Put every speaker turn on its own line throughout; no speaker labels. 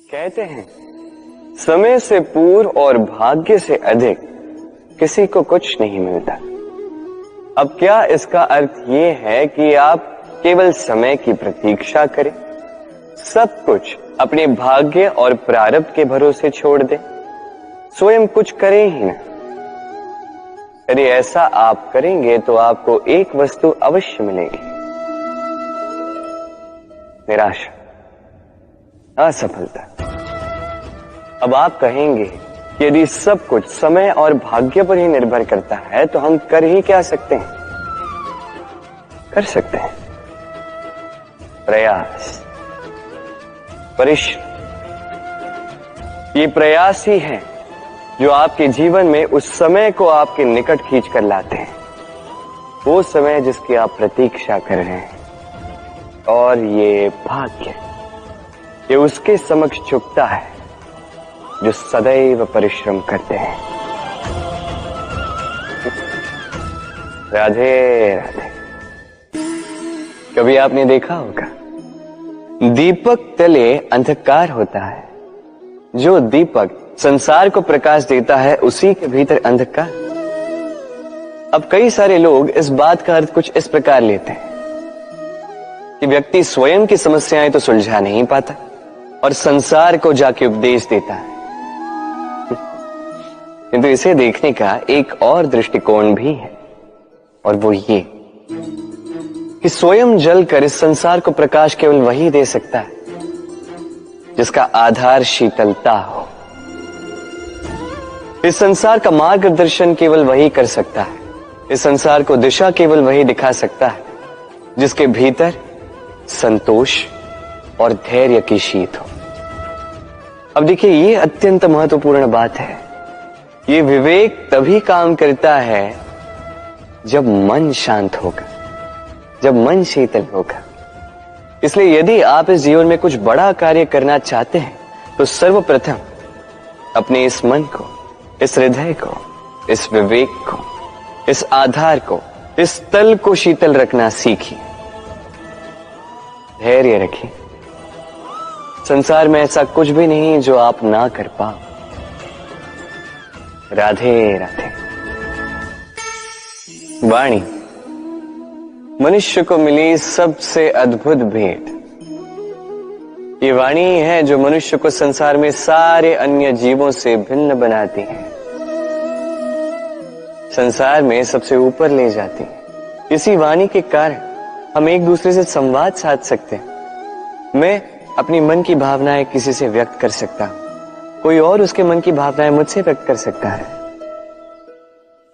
कहते हैं समय से पूर्व और भाग्य से अधिक किसी को कुछ नहीं मिलता। अब क्या इसका अर्थ ये है कि आप केवल समय की प्रतीक्षा करें, सब कुछ अपने भाग्य और प्रारब्ध के भरोसे छोड़ दें, स्वयं कुछ करें ही ना? यदि ऐसा आप करेंगे तो आपको एक वस्तु अवश्य मिलेगी, निराशा, असफलता। अब आप कहेंगे कि यदि सब कुछ समय और भाग्य पर ही निर्भर करता है तो हम कर ही क्या सकते हैं? कर सकते हैं प्रयास, परिश्रम। ये प्रयास ही है जो आपके जीवन में उस समय को आपके निकट खींच कर लाते हैं, वो समय जिसकी आप प्रतीक्षा कर रहे हैं। और ये भाग्य, ये उसके समक्ष झुकता है जो सदैव परिश्रम करते हैं। राधे राधे। कभी आपने देखा होगा, दीपक तले अंधकार होता है, जो दीपक संसार को प्रकाश देता है उसी के भीतर अंधकार। अब कई सारे लोग इस बात का अर्थ कुछ इस प्रकार लेते हैं कि व्यक्ति स्वयं की समस्याएं तो सुलझा नहीं पाता और संसार को जाके उपदेश देता है। किंतु इसे देखने का एक और दृष्टिकोण भी है, और वो ये कि स्वयं जलकर इस संसार को प्रकाश केवल वही दे सकता है जिसका आधार शीतलता हो। इस संसार का मार्गदर्शन केवल वही कर सकता है, इस संसार को दिशा केवल वही दिखा सकता है जिसके भीतर संतोष और धैर्य की शीत हो। अब देखिए, ये अत्यंत महत्वपूर्ण बात है। ये विवेक तभी काम करता है जब मन शांत होगा, जब मन शीतल होगा। इसलिए यदि आप इस जीवन में कुछ बड़ा कार्य करना चाहते हैं तो सर्वप्रथम अपने इस मन को, इस हृदय को, इस विवेक को, इस आधार को, इस तल को शीतल रखना सीखिए। धैर्य रखिए। संसार में ऐसा कुछ भी नहीं जो आप ना कर पाओ। राधे राधे। वाणी मनुष्य को मिली सबसे अद्भुत भेंट। ये वाणी है जो मनुष्य को संसार में सारे अन्य जीवों से भिन्न बनाती है, संसार में सबसे ऊपर ले जाती है। इसी वाणी के कारण हम एक दूसरे से संवाद साध सकते हैं। मैं अपनी मन की भावनाएं किसी से व्यक्त कर सकता हूं, कोई और उसके मन की भावनाएं मुझसे व्यक्त कर सकता है।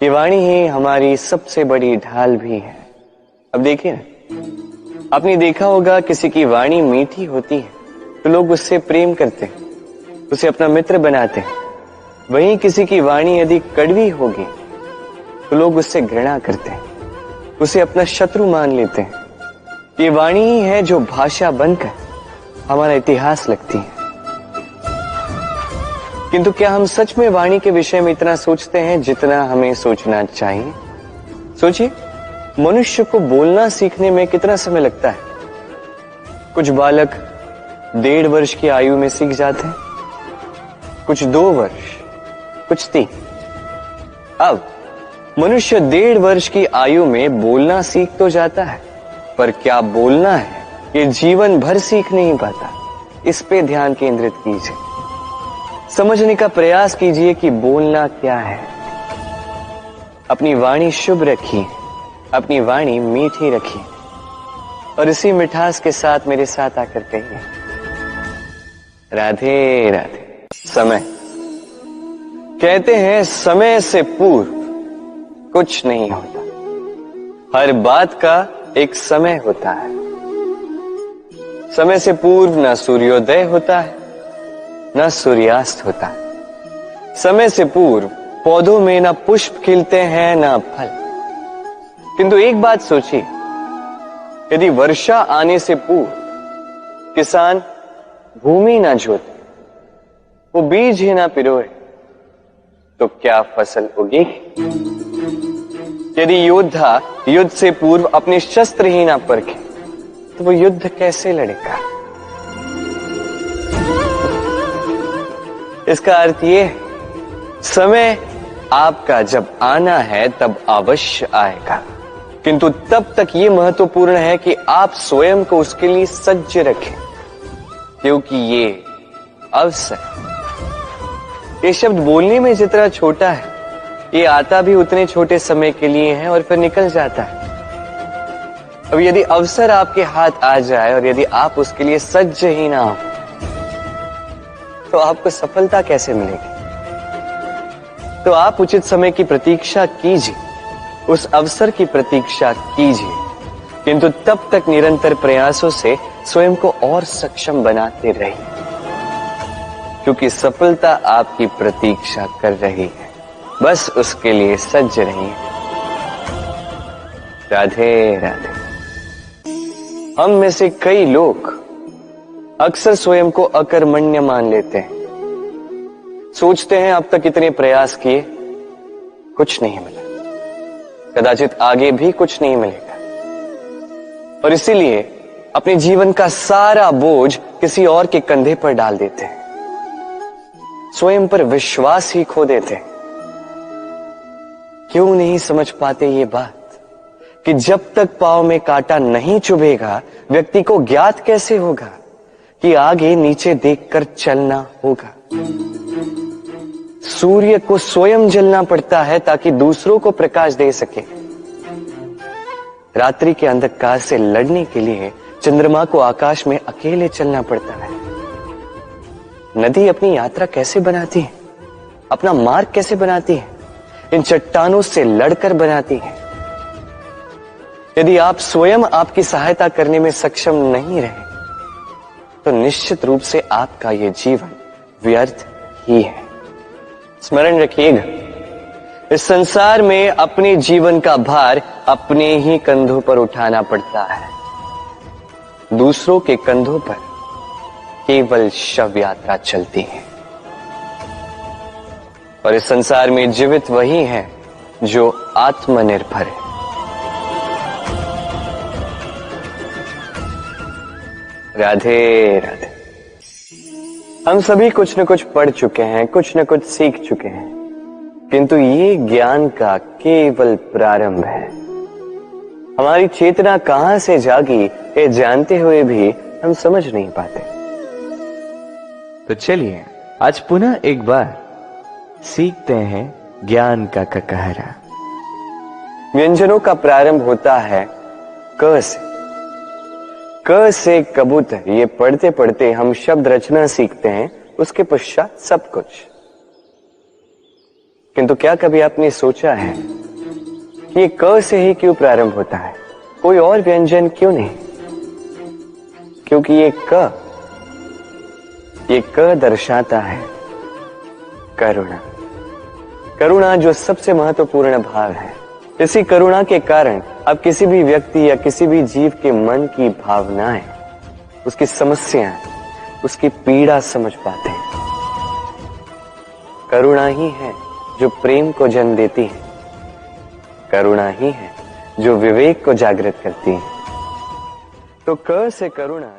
ये वाणी ही हमारी सबसे बड़ी ढाल भी है। अब देखिए ना, आपने देखा होगा किसी की वाणी मीठी होती है तो लोग उससे प्रेम करते हैं, उसे अपना मित्र बनाते हैं। वहीं किसी की वाणी यदि कड़वी होगी तो लोग उससे घृणा करते हैं, उसे अपना शत्रु मान लेते हैं। ये वाणी ही है जो भाषा बनकर हमारा इतिहास लगती है। किंतु क्या हम सच में वाणी के विषय में इतना सोचते हैं जितना हमें सोचना चाहिए? सोचिए, मनुष्य को बोलना सीखने में कितना समय लगता है। कुछ बालक 1.5 वर्ष की आयु में सीख जाते हैं, कुछ 2 वर्ष, कुछ 3। अब मनुष्य 1.5 वर्ष की आयु में बोलना सीख तो जाता है, पर क्या बोलना है ये जीवन भर सीख नहीं पाता। इस पे ध्यान केंद्रित कीजिए, समझने का प्रयास कीजिए कि बोलना क्या है। अपनी वाणी शुभ रखिए, अपनी वाणी मीठी रखिए, और इसी मिठास के साथ मेरे साथ आकर कहिए, राधे राधे। समय, कहते हैं समय से पूर्व कुछ नहीं होता, हर बात का एक समय होता है। समय से पूर्व ना सूर्योदय होता है, ना सूर्यास्त होता है। समय से पूर्व पौधों में ना पुष्प खिलते हैं, ना फल। किंतु एक बात सोचिए, यदि वर्षा आने से पूर्व किसान भूमि ना जोते, वो बीज ही ना पिरोए, तो क्या फसल उगेगी? यदि योद्धा युद्ध से पूर्व अपने शस्त्र ही ना परखे तो वो युद्ध कैसे लड़ेगा? इसका अर्थ ये है, समय आपका जब आना है तब अवश्य आएगा, किंतु तब तक ये महत्वपूर्ण है कि आप स्वयं को उसके लिए सज्ज रखें, क्योंकि ये अवसर, ये शब्द बोलने में जितना छोटा है, ये आता भी उतने छोटे समय के लिए है और फिर निकल जाता है। अब यदि अवसर आपके हाथ आ जाए और यदि आप उसके लिए सज्ज ही ना हो, तो आपको सफलता कैसे मिलेगी? तो आप उचित समय की प्रतीक्षा कीजिए, उस अवसर की प्रतीक्षा कीजिए, किंतु तब तक निरंतर प्रयासों से स्वयं को और सक्षम बनाते रहिए, क्योंकि सफलता आपकी प्रतीक्षा कर रही है। बस उसके लिए सज्ज रहिए। राधे राधे। हम में से कई लोग अक्सर स्वयं को अकर्मण्य मान लेते हैं, सोचते हैं अब तक इतने प्रयास किए, कुछ नहीं मिला, कदाचित आगे भी कुछ नहीं मिलेगा, और इसीलिए अपने जीवन का सारा बोझ किसी और के कंधे पर डाल देते हैं, स्वयं पर विश्वास ही खो देते हैं। क्यों नहीं समझ पाते ये बात कि जब तक पांव में कांटा नहीं चुभेगा, व्यक्ति को ज्ञात कैसे होगा कि आगे नीचे देखकर चलना होगा। सूर्य को स्वयं जलना पड़ता है ताकि दूसरों को प्रकाश दे सके। रात्रि के अंधकार से लड़ने के लिए चंद्रमा को आकाश में अकेले चलना पड़ता है। नदी अपनी यात्रा कैसे बनाती है, अपना मार्ग कैसे बनाती है? इन चट्टानों से लड़कर बनाती है। यदि आप स्वयं आपकी सहायता करने में सक्षम नहीं रहे, तो निश्चित रूप से आपका यह जीवन व्यर्थ ही है। स्मरण रखिएगा, इस संसार में अपने जीवन का भार अपने ही कंधों पर उठाना पड़ता है। दूसरों के कंधों पर केवल शव यात्रा चलती है। और इस संसार में जीवित वही है जो आत्मनिर्भर है। राधे राधे। हम सभी कुछ न कुछ पढ़ चुके हैं, कुछ न कुछ सीख चुके हैं, किंतु ये ज्ञान का केवल प्रारंभ है। हमारी चेतना कहां से जागी, ये जानते हुए भी हम समझ नहीं पाते।
तो चलिए आज पुनः एक बार सीखते हैं ज्ञान का ककहरा।
व्यंजनों का प्रारंभ होता है क से। क से कबूतर, ये पढ़ते पढ़ते हम शब्द रचना सीखते हैं, उसके पश्चात सब कुछ। किंतु क्या कभी आपने सोचा है कि ये क से ही क्यों प्रारंभ होता है, कोई और व्यंजन क्यों नहीं? क्योंकि ये क दर्शाता है करुणा। करुणा जो सबसे महत्वपूर्ण भाव है। इसी करुणा के कारण आप किसी भी व्यक्ति या किसी भी जीव के मन की भावनाएं, उसकी समस्याएं, उसकी पीड़ा समझ पाते हैं। करुणा ही है जो प्रेम को जन्म देती है। करुणा ही है जो विवेक को जागृत करती है। तो क से करुणा